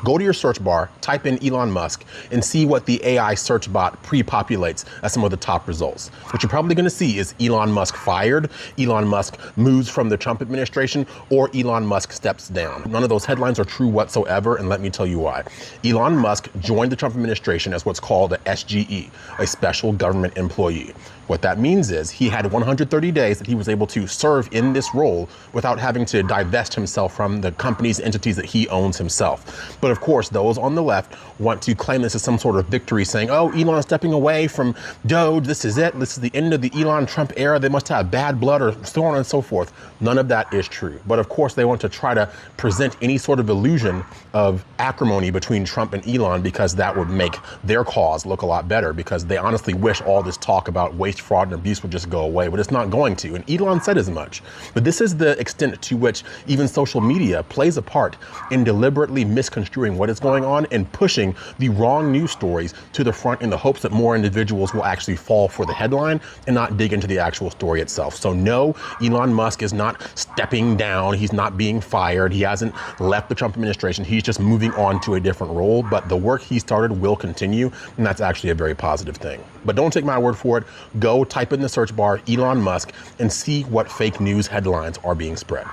Go to your search bar, type in Elon Musk, and see what the AI search bot pre-populates as some of the top results. What you're probably going to see is Elon Musk fired, Elon Musk moves from the Trump administration, or Elon Musk steps down. None of those headlines are true whatsoever, and let me tell you why. Elon Musk joined the Trump administration as what's called a SGE, a special government employee. What that means is he had 130 days that he was able to serve in this role without having to divest himself from the companies, entities that he owns himself. But of course, those on the left want to claim this as some sort of victory, saying, oh, Elon's stepping away from Doge, this is it, this is the end of the Elon Trump era, they must have bad blood, or so on and so forth. None of that is true. But of course, they want to try to present any sort of illusion of acrimony between Trump and Elon, because that would make their cause look a lot better, because they honestly wish all this talk about waste, fraud, and abuse would just go away, but it's not going to. And Elon said as much. But this is the extent to which even social media plays a part in deliberately misconstruing what is going on and pushing the wrong news stories to the front in the hopes that more individuals will actually fall for the headline and not dig into the actual story itself. So no, Elon Musk is not stepping down. He's not being fired. He hasn't left the Trump administration. He's just moving on to a different role. But the work he started will continue, and that's actually a very positive thing. But don't take my word for it. Go type in the search bar Elon Musk and see what fake news headlines are being spread.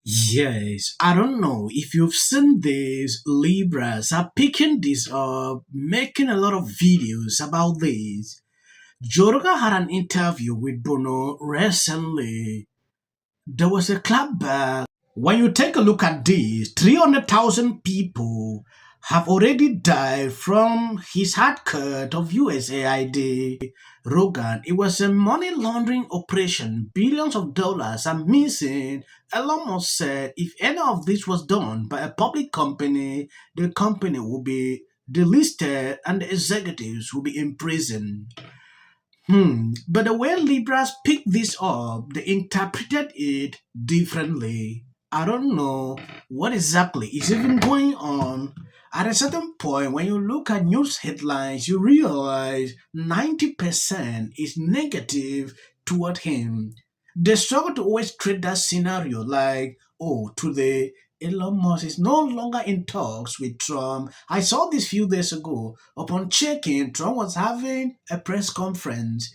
Yes, I don't know if you've seen this. Libras are picking this up, making a lot of videos about this. Joe Rogan had an interview with Bono recently. There was a clapback. When you take a look at this, 300,000 people have already died from his hard cut of USAID. Rogan, it was a money laundering operation. Billions of dollars are missing. Elon Musk said if any of this was done by a public company, the company will be delisted and the executives will be imprisoned. But the way Libras picked this up, they interpreted it differently. I don't know what exactly is even going on. At a certain point, when you look at news headlines, you realize 90% is negative toward him. They struggle to always treat that scenario like, oh, today Elon Musk is no longer in talks with Trump. I saw this few days ago. Upon checking, Trump was having a press conference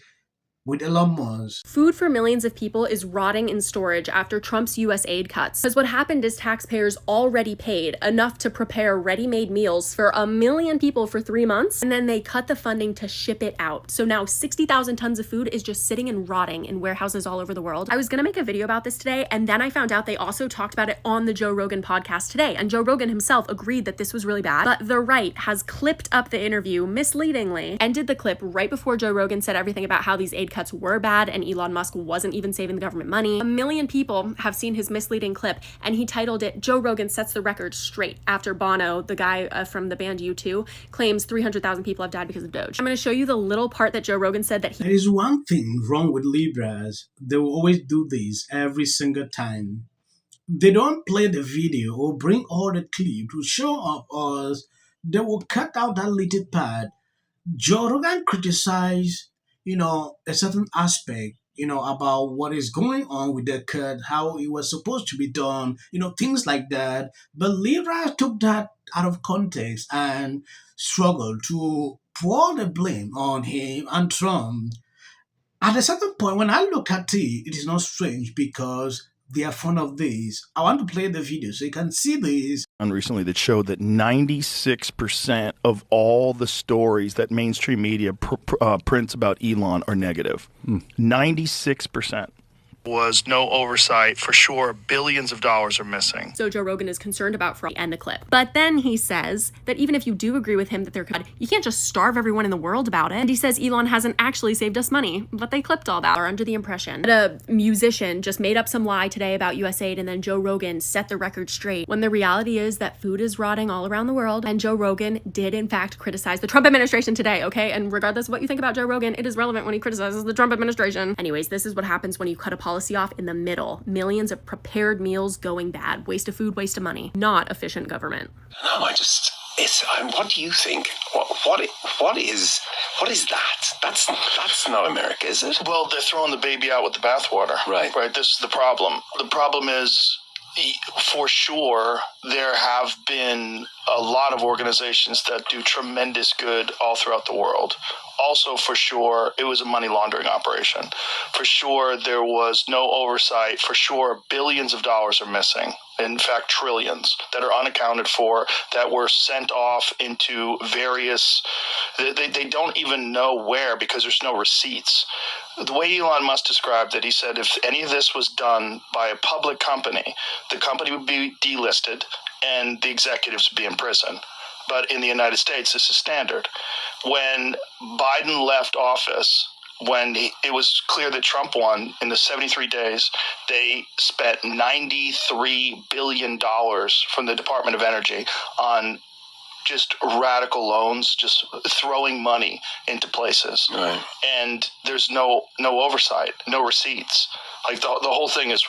with Elon Musk. Food for millions of people is rotting in storage after Trump's US aid cuts. Because what happened is taxpayers already paid enough to prepare ready-made meals for 1 million people for 3 months, and then they cut the funding to ship it out. So now 60,000 tons of food is just sitting and rotting in warehouses all over the world. I was gonna make a video about this today, and then I found out they also talked about it on the Joe Rogan podcast today, and Joe Rogan himself agreed that this was really bad, but the right has clipped up the interview misleadingly, ended the clip right before Joe Rogan said everything about how these aid cuts were bad and Elon Musk wasn't even saving the government money. 1 million people have seen his misleading clip, and he titled it, Joe Rogan sets the record straight after Bono, the guy from the band U2, claims 300,000 people have died because of Doge. I'm going to show you the little part that Joe Rogan said that There is one thing wrong with Libras. They will always do this every single time. They don't play the video or bring all the clip to show us. They will cut out that little part. Joe Rogan criticized, a certain aspect, about what is going on with the cut, how it was supposed to be done, things like that. But Libra took that out of context and struggled to pour the blame on him and Trump. At a certain point, when I look at it, it is not strange because they are fond of this. I want to play the video so you can see this. Recently that showed that 96% of all the stories that mainstream media prints about Elon are negative. 96%. Was no oversight. For sure, billions of dollars are missing. So Joe Rogan is concerned about fraud. End the clip. But then he says that even if you do agree with him that they're good, you can't just starve everyone in the world about it. And he says Elon hasn't actually saved us money, but they clipped all that. Are under the impression that a musician just made up some lie today about USAID, and then Joe Rogan set the record straight, when the reality is that food is rotting all around the world. And Joe Rogan did in fact criticize the Trump administration today, okay? And regardless of what you think about Joe Rogan, it is relevant when he criticizes the Trump administration. Anyways, this is what happens when you cut a policy off in the middle. Millions of prepared meals going bad. Waste of food, waste of money. Not efficient government. No, what do you think? What is that? That's not America, is it? Well, they're throwing the baby out with the bathwater. Right. This is the problem. The problem is For sure, there have been a lot of organizations that do tremendous good all throughout the world. Also, for sure, it was a money laundering operation. For sure, there was no oversight. For sure, billions of dollars are missing. In fact, trillions that are unaccounted for, that were sent off into various, they don't even know where because there's no receipts. The way Elon Musk described it, he said if any of this was done by a public company, the company would be delisted and the executives would be in prison. But in the United States, this is standard. When Biden left office, when it was clear that Trump won, in the 73 days, they spent $93 billion from the Department of Energy on just radical loans, just throwing money into places. Right. And there's no oversight, no receipts. Like the whole thing is,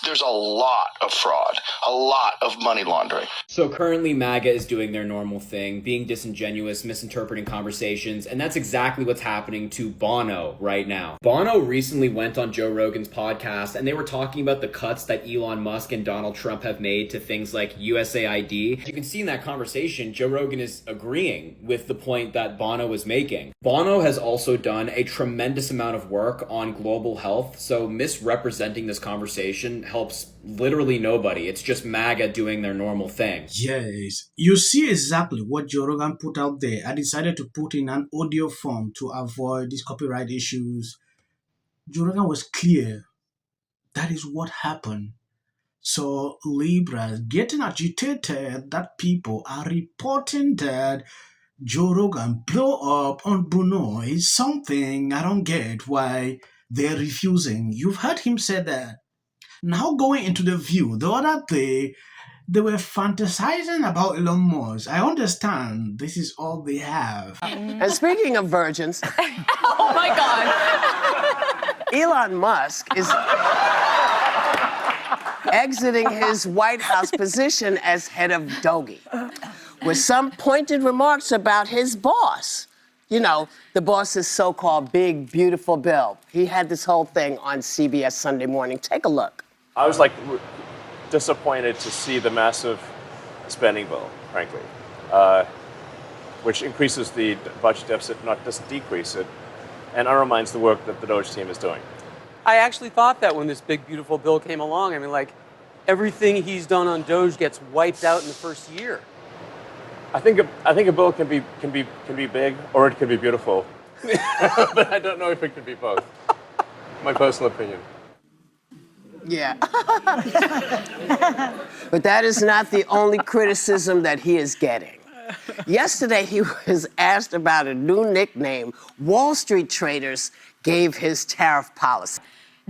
there's a lot of fraud, a lot of money laundering. So currently MAGA is doing their normal thing, being disingenuous, misinterpreting conversations, and that's exactly what's happening to Bono right now. Bono recently went on Joe Rogan's podcast, and they were talking about the cuts that Elon Musk and Donald Trump have made to things like USAID. As you can see in that conversation, Joe Rogan is agreeing with the point that Bono was making. Bono has also done a tremendous amount of work on global health, so misrepresenting this conversation helps literally nobody. It's just MAGA doing their normal thing. Yes, you see exactly what Joe Rogan put out there. I decided to put in an audio form to avoid these copyright issues. Joe Rogan was clear. That is what happened. So Libras getting agitated that people are reporting that Joe Rogan blew up on Bono is something I don't get why they're refusing. You've heard him say that. Now going into the view, the other day, they were fantasizing about Elon Musk. I understand this is all they have. And speaking of virgins, Oh my God. Elon Musk is exiting his White House position as head of Doge, with some pointed remarks about his boss. You know, the boss's so-called big, beautiful bill. He had this whole thing on CBS Sunday Morning. Take a look. I was disappointed to see the massive spending bill, frankly, which increases the budget deficit, not just decrease it, and undermines the work that the Doge team is doing. I actually thought that when this big, beautiful bill came along. I mean, like, everything he's done on Doge gets wiped out in the first year. I think a bill can be big or it can be beautiful, but I don't know if it can be both. My personal opinion. Yeah. But that is not the only criticism that he is getting. Yesterday, he was asked about a new nickname Wall Street traders gave his tariff policy.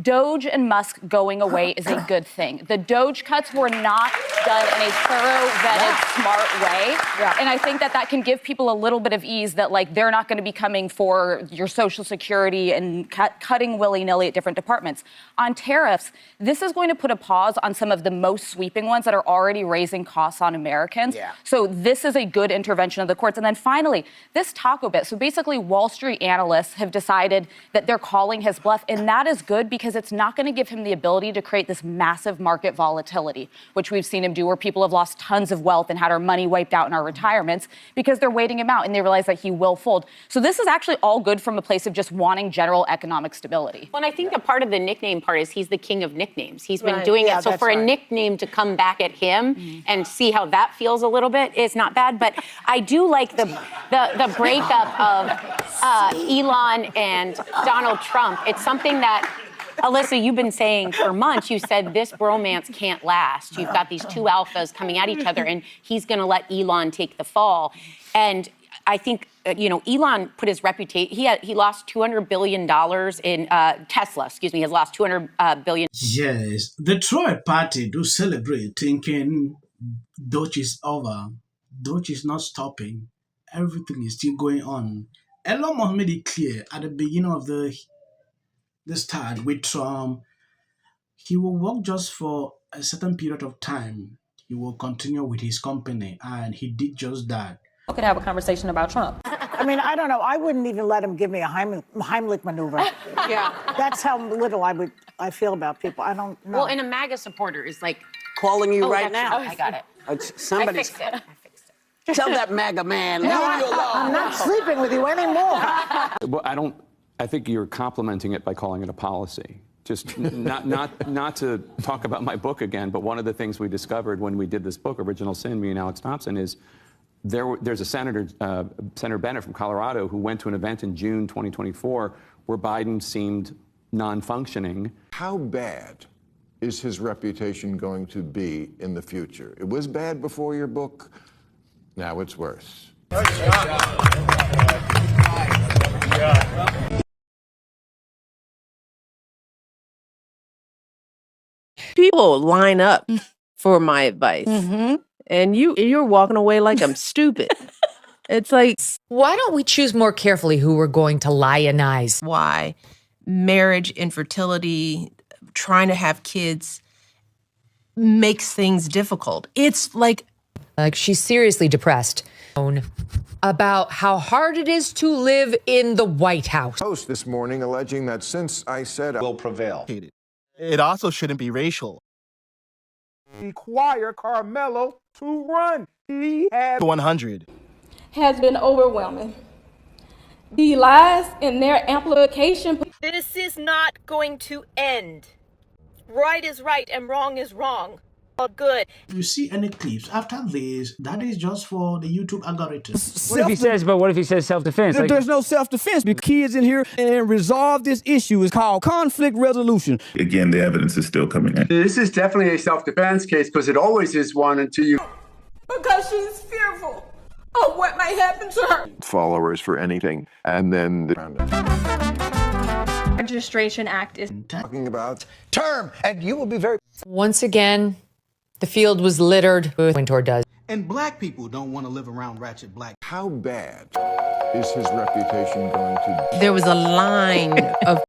Doge and Musk going away is a good thing. The Doge cuts were not done in a thorough, vetted, smart way. Yeah. And I think that can give people a little bit of ease that, like, they're not going to be coming for your Social Security and cutting willy-nilly at different departments. On tariffs, this is going to put a pause on some of the most sweeping ones that are already raising costs on Americans. Yeah. So this is a good intervention of the courts. And then finally, this taco bit. So basically, Wall Street analysts have decided that they're calling his bluff, and that is good because it's not going to give him the ability to create this massive market volatility, which we've seen him do, where people have lost tons of wealth and had our money wiped out in our retirements because they're waiting him out and they realize that he will fold. So this is actually all good from a place of just wanting general economic stability. Well, and I think a part of the nickname part is he's the king of nicknames. He's been doing it. So for a nickname to come back at him and see how that feels a little bit is not bad. But I do like the breakup of Elon and Donald Trump. It's something that, Alyssa, you've been saying for months. You said this bromance can't last. You've got these two alphas coming at each other, and he's going to let Elon take the fall. And I think, Elon put his reputation, he lost $200 billion in Tesla, has lost $200 billion. Yes, the Troy party do celebrate thinking Doge is over. Doge is not stopping. Everything is still going on. Elon Musk made it clear at the beginning of the start with Trump, he will work just for a certain period of time. He will continue with his company, and he did just that. We could have a conversation about Trump. I mean, I don't know. I wouldn't even let him give me a Heimlich maneuver. Yeah. That's how little I feel about people. I don't know. Well, and a MAGA supporter is like calling you right that's now. I got it. Somebody's. I fixed it. Tell that MAGA man, leave you alone. I'm not sleeping with you anymore. Well, I think you're complimenting it by calling it a policy. Just not to talk about my book again, but one of the things we discovered when we did this book, Original Sin, me and Alex Thompson, is there's a senator, Senator Bennett from Colorado, who went to an event in June 2024 where Biden seemed non-functioning. How bad is his reputation going to be in the future? It was bad before your book. Now it's worse. People line up for my advice, and you're walking away like I'm stupid. It's like, why don't we choose more carefully who we're going to lionize? Why marriage, infertility, trying to have kids makes things difficult. It's like she's seriously depressed about how hard it is to live in the White House. Post this morning alleging that since I said will prevail. It also shouldn't be racial. Require Carmelo to run. He had 100. Has been overwhelming. The lies and their amplification. This is not going to end. Right is right and wrong is wrong. All good. If you see any clips after this, that is just for the YouTube algorithm. What if he says self-defense? There's no self-defense. The kids in here and resolve this issue is called conflict resolution. Again, the evidence is still coming in. This is definitely a self-defense case because it always is one until you... Because she's fearful of what might happen to her. Followers for anything. And then Registration Act is talking about term, and you will be very... Once again, the field was littered with Wintour does. And black people don't want to live around ratchet black. How bad is his reputation going to be? there was a line of